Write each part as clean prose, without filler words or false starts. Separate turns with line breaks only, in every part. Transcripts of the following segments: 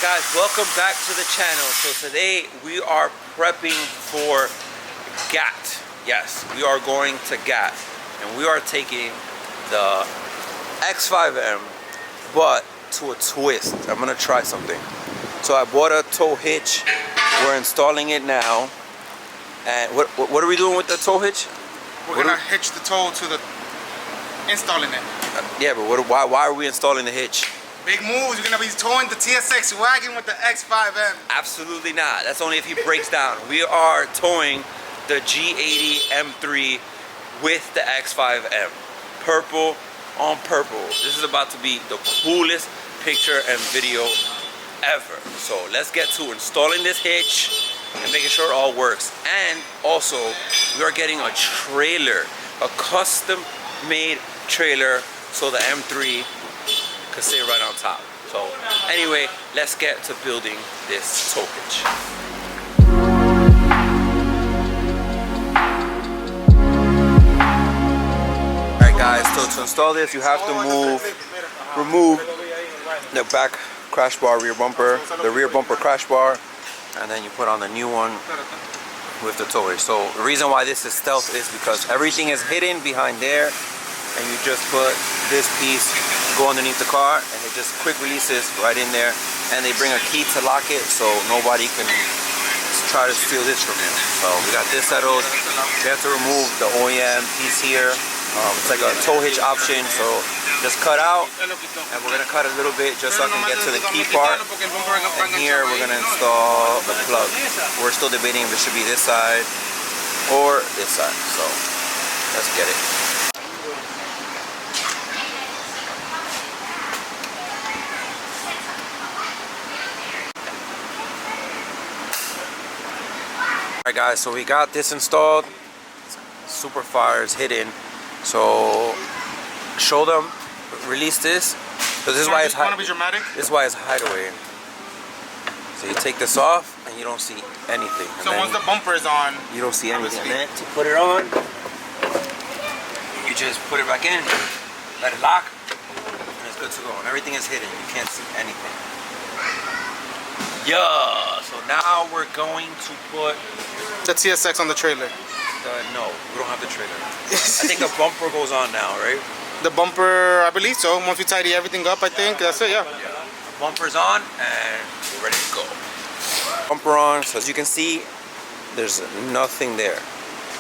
Guys, welcome back to the channel. So today we are prepping for GAT. Yes, we are going to GAT and we are taking the X5M but to a twist. I'm gonna try something. So I bought a TowHitch. We're installing it now. And what are we doing with the TowHitch?
We're gonna hitch the tow to the installing it.
Yeah, but why are we installing the hitch?
Big moves. You're gonna be towing the TSX wagon with the X5M.
Absolutely not. That's only if he breaks down. We are towing the GAT M3 with the X5M. Purple on purple. This is about to be the coolest picture and video ever. So let's get to installing this hitch and making sure it all works. And also, we are getting a trailer, a custom made trailer, so the M3 could sit right on top. So anyway, let's get to building this tow hitch. Alright guys, so to install this you have to remove the back crash bar, rear bumper, the rear bumper crash bar, and then you put on the new one with the tow hitch. So the reason why this is stealth is because everything is hidden behind there, and you just put this piece, go underneath the car, and it just quick releases right in there, and they bring a key to lock it so nobody can try to steal this from you. So we got this settled. We have to remove the OEM piece here. It's like a tow hitch option, so just cut out, and we're gonna cut a little bit just so I can get to the key part. And here we're gonna install the plug. We're still debating if it should be this side or this side, so let's get it. Alright guys, so we got this installed. Super fire is hidden. So show them, release this. So this is why it's This is why it's hideaway. So you take this off and you don't see anything.
So once the bumper is on,
you don't see anything. And then to put it on, you just put it back in, let it lock, and it's good to go. And everything is hidden. You can't see anything. Yeah, so now we're going to put
the TSX on the trailer.
No, we don't have the trailer. I think the bumper goes on now, right?
The bumper, I believe so. Once we tidy everything up, I think that's it, yeah.
The bumper's on and we're ready to go. Bumper on, so as you can see, there's nothing there.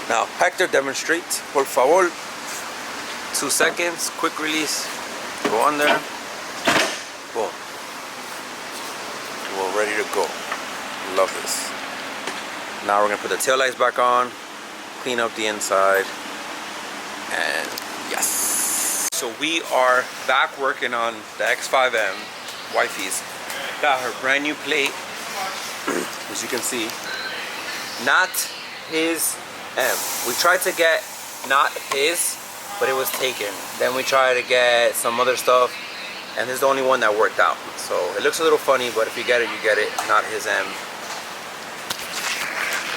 Now, Hector demonstrates, por favor. 2 seconds, quick release, go on there, boom. We're ready to go. Love this. Now we're gonna put the tail lights back on, clean up the inside, and yes. So we are back working on the X5M. Wifey's got her brand new plate, as you can see. Not his M. We tried to get not his, but it was taken. Then we tried to get some other stuff, and this is the only one that worked out. So it looks a little funny, but if you get it, you get it. Not his M.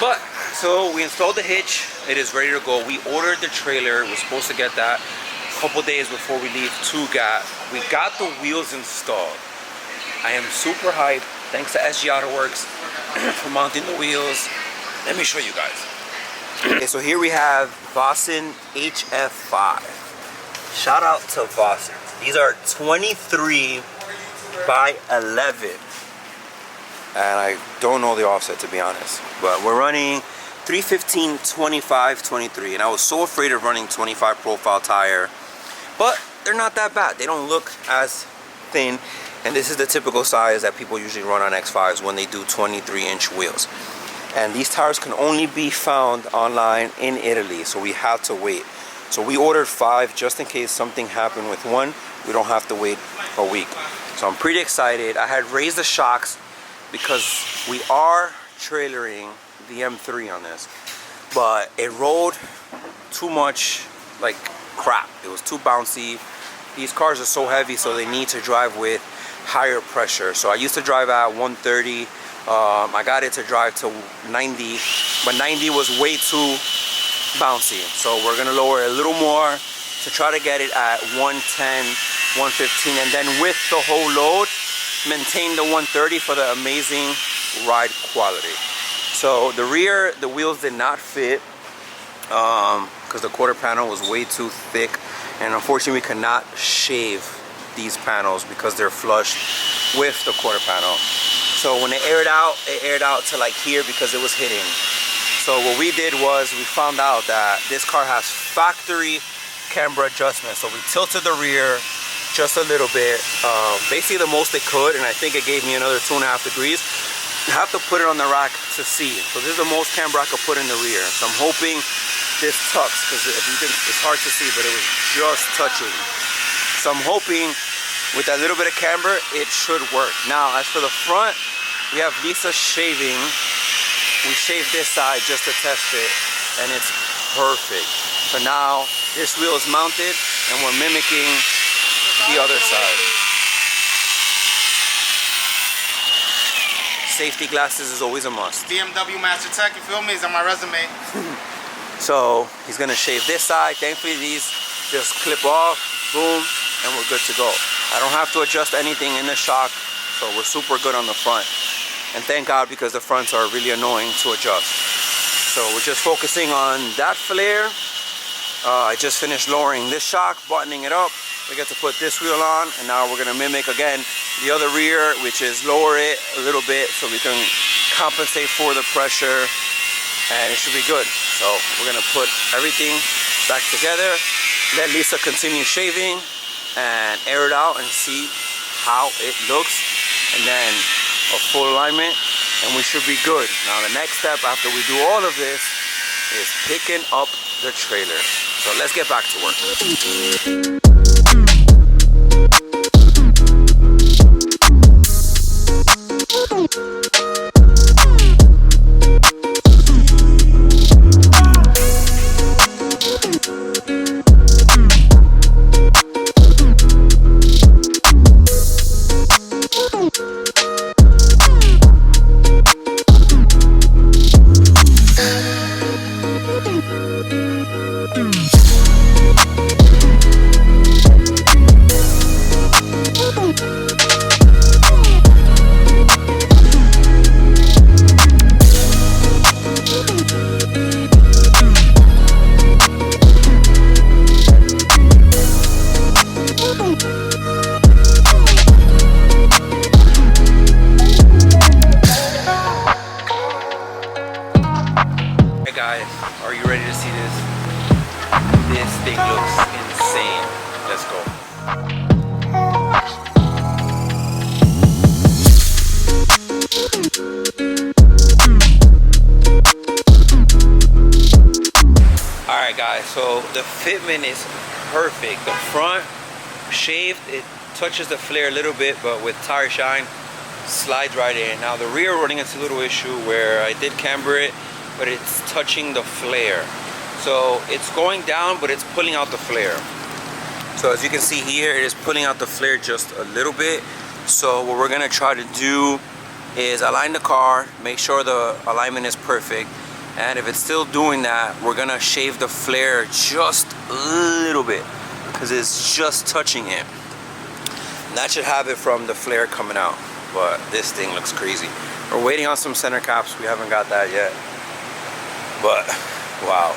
But so we installed the hitch. It is ready to go. We ordered the trailer. We're supposed to get that a couple days before we leave to GAT. We got the wheels installed. I am super hyped. Thanks to SG Auto Works for mounting the wheels. Let me show you guys. Okay, so here we have Vossen HF5. Shout out to Vossen. These are 23 by 11. And I don't know the offset, to be honest. But we're running 315, 25, 23. And I was so afraid of running 25 profile tire. But they're not that bad. They don't look as thin. And this is the typical size that people usually run on X5s when they do 23-inch wheels. And these tires can only be found online in Italy. So we have to wait. So we ordered 5 just in case something happened with one. We don't have to wait a week. So I'm pretty excited. I had raised the shocks because we are trailering the M3 on this, but it rolled too much like crap. It was too bouncy. These cars are so heavy, so they need to drive with higher pressure. So I used to drive at 130. I got it to drive to 90, but 90 was way too bouncy. So we're gonna lower it a little more to try to get it at 110, 115, and then with the whole load, maintain the 130 for the amazing ride quality. So the rear, the wheels did not fit because the quarter panel was way too thick, and unfortunately we could not shave these panels because they're flush with the quarter panel. So when it aired out to like here because it was hitting. So what we did was we found out that this car has factory camber adjustment. So we tilted the rear just a little bit, basically the most it could, and I think it gave me another 2.5 degrees. You have to put it on the rack to see. So this is the most camber I could put in the rear. So I'm hoping this tucks, because it's hard to see, but it was just touching. So I'm hoping with that little bit of camber, it should work. Now, as for the front, we have Lisa shaving. We shaved this side just to test it, and it's perfect. So now this wheel is mounted, and we're mimicking the other side. Safety glasses is always a must.
BMW Master Tech, you feel me? Is on my resume.
So he's gonna shave this side. Thankfully these just clip off, boom, and we're good to go. I don't have to adjust anything in the shock, so we're super good on the front. And thank God, because the fronts are really annoying to adjust. So we're just focusing on that flare. I just finished lowering this shock, buttoning it up. We get to put this wheel on, and now we're gonna mimic again the other rear, which is lower it a little bit so we can compensate for the pressure, and it should be good. So we're gonna put everything back together, let Lisa continue shaving, and air it out and see how it looks, and then a full alignment, and we should be good. Now the next step after we do all of this is picking up the trailer. So let's get back to work. Guys, are you ready to see this? This thing looks insane. Let's go. Alright guys, so the fitment is perfect. The front shaved, it touches the flare a little bit, but with tire shine, slides right in. Now the rear running into a little issue where I did camber it, but it's touching the flare. So it's going down, but it's pulling out the flare. So as you can see here, it is pulling out the flare just a little bit. So what we're gonna try to do is align the car, make sure the alignment is perfect. And if it's still doing that, we're gonna shave the flare just a little bit, because it's just touching it. And that should have it from the flare coming out. But this thing looks crazy. We're waiting on some center caps. We haven't got that yet. But wow,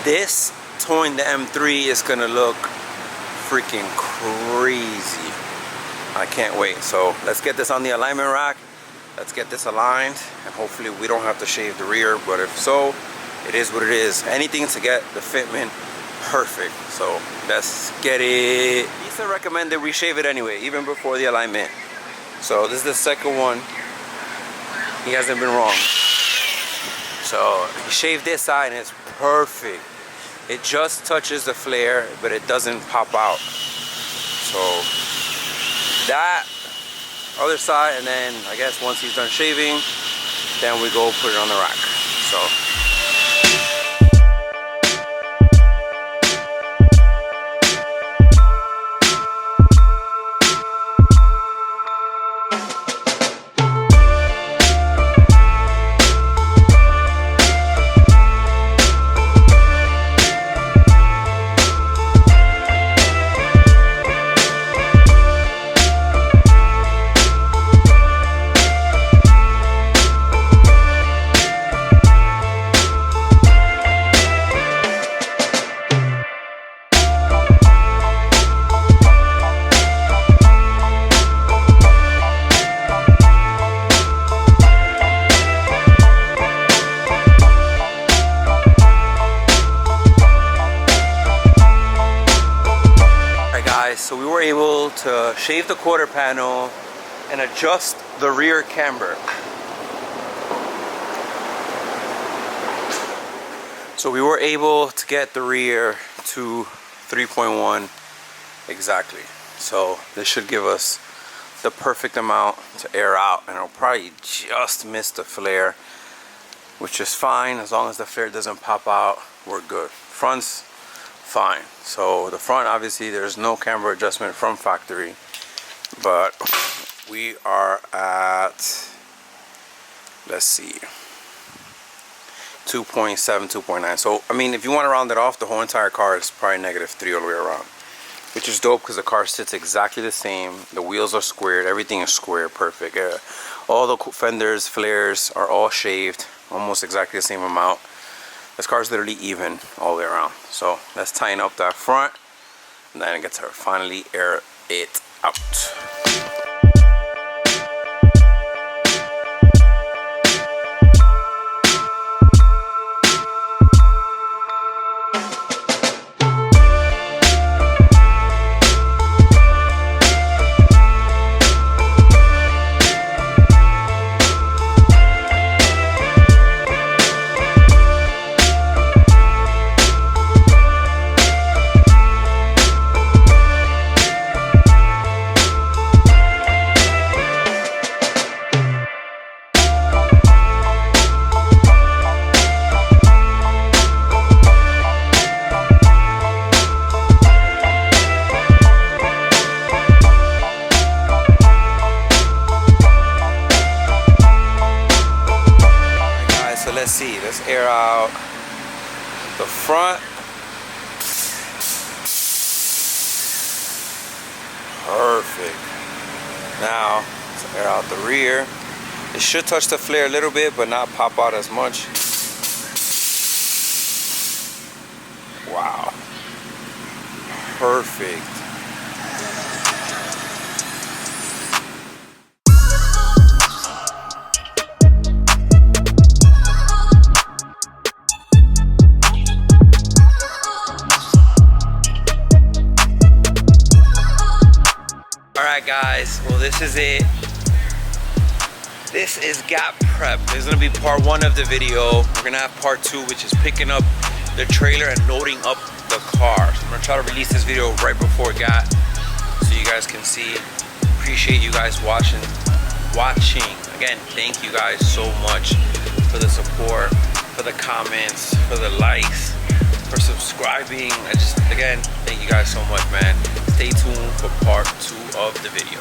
this towing the M3 is gonna look freaking crazy. I can't wait. So let's get this on the alignment rack, let's get this aligned, and hopefully we don't have to shave the rear, but if so, it is what it is. Anything to get the fitment perfect. So let's get it. Lisa recommended we shave it anyway, even before the alignment. So this is the second one. He hasn't been wrong. So you shave this side and it's perfect. It just touches the flare, but it doesn't pop out. So that other side, and then I guess once he's done shaving, then we go put it on the rack. So shave the quarter panel and adjust the rear camber. So we were able to get the rear to 3.1 exactly. So this should give us the perfect amount to air out, and it'll probably just miss the flare, which is fine. As long as the flare doesn't pop out, we're good. Front's fine. So the front, obviously there's no camber adjustment from factory, but we are at, let's see, 2.7, 2.9. So I mean, if you want to round it off, the whole entire car is probably -3 all the way around, which is dope because the car sits exactly the same. The wheels are squared, everything is square, perfect. All the fenders, flares are all shaved, almost exactly the same amount. This car is literally even all the way around. So let's tighten up that front, and then I get to finally air it out. Let's see, let's air out the front. Perfect. Now let's air out the rear. It should touch the flare a little bit, but not pop out as much. Wow. Perfect. Alright guys, well this is it. This is GAT prep. This is going to be part 1 of the video. We're going to have part 2, which is picking up the trailer and loading up the car. So I'm going to try to release this video right before GAT so you guys can see. Appreciate you guys watching. Again, thank you guys so much for the support, for the comments, for the likes, for subscribing. Again, thank you guys so much, man. Stay tuned for part 2 of the video.